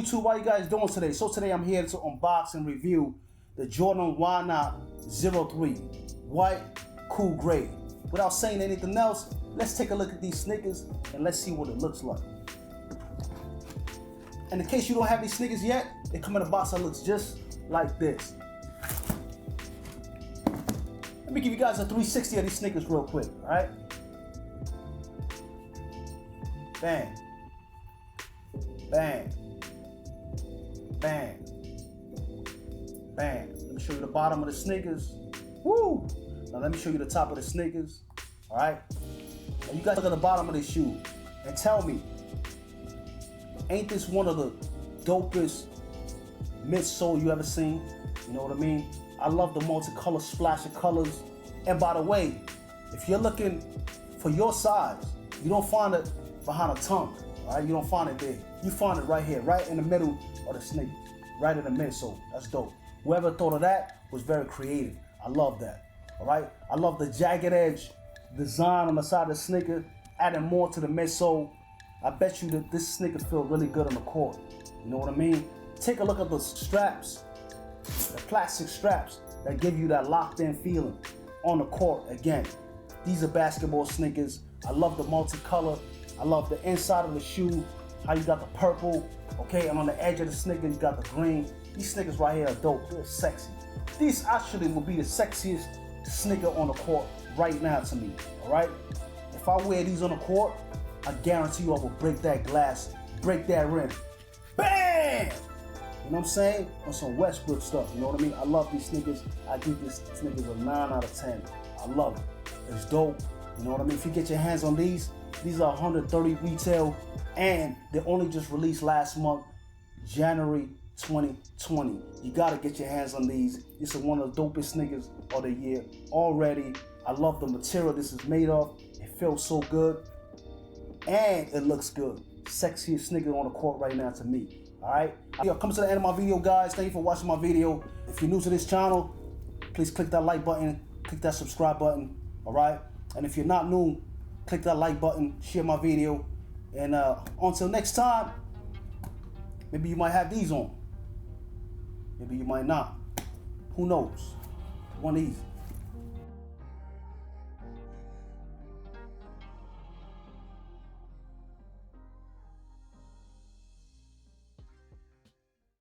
YouTube, how you guys doing today? So today I'm here to unbox and review the Jordan Why Not 03 White Cool Gray. Without saying anything else, let's take a look at these sneakers and let's see what it looks like. And in case you don't have these sneakers yet, they come in a box that looks just like this. Let me give you guys a 360 of these sneakers real quick, all right? Bang. Bang. Bang. Bang. Let me show you the bottom of the sneakers. Woo! Now let me show you the top of the sneakers. Alright? And you guys look at the bottom of this shoe and tell me, ain't this one of the dopest midsole you ever seen? You know what I mean? I love the multicolor splash of colors. And by the way, if you're looking for your size, you don't find it behind a tongue. Alright? You don't find it there. You find it right here, right in the middle of the sneakers, right in the midsole. That's dope. Whoever thought of that was very creative. I love that. All right. I love the jagged edge design on the side of the sneaker, adding more to the midsole. I bet you that this sneaker feels really good on the court. You know what I mean? Take a look at the straps, the plastic straps that give you that locked-in feeling on the court. Again, these are basketball sneakers. I love the multicolor. I love the inside of the shoe. How you got the purple, okay, and on the edge of the sneaker you got the green. These sneakers right here are dope. They're sexy. These actually will be the sexiest sneaker on the court right now to me. All right. If I wear these on the court, I guarantee you I will break that glass, break that rim. Bam! You know what I'm saying? On some Westbrook stuff. You know what I mean? I love these sneakers. I give these sneakers a 9 out of 10. I love it. It's dope. You know what I mean? If you get your hands on these are 130 retail, and they only just released last month, January 2020. You gotta get your hands on these. This is one of the dopest sneakers of the year already. I love the material this is made of. It feels so good, and it looks good. Sexiest sneaker on the court right now to me. All right. Coming to the end of my video, guys. Thank you for watching my video. If you're new to this channel, please click that like button, click that subscribe button. All right. And if you're not new, click that like button, share my video, and until next time, maybe you might have these on. Maybe you might not. Who knows? One of these.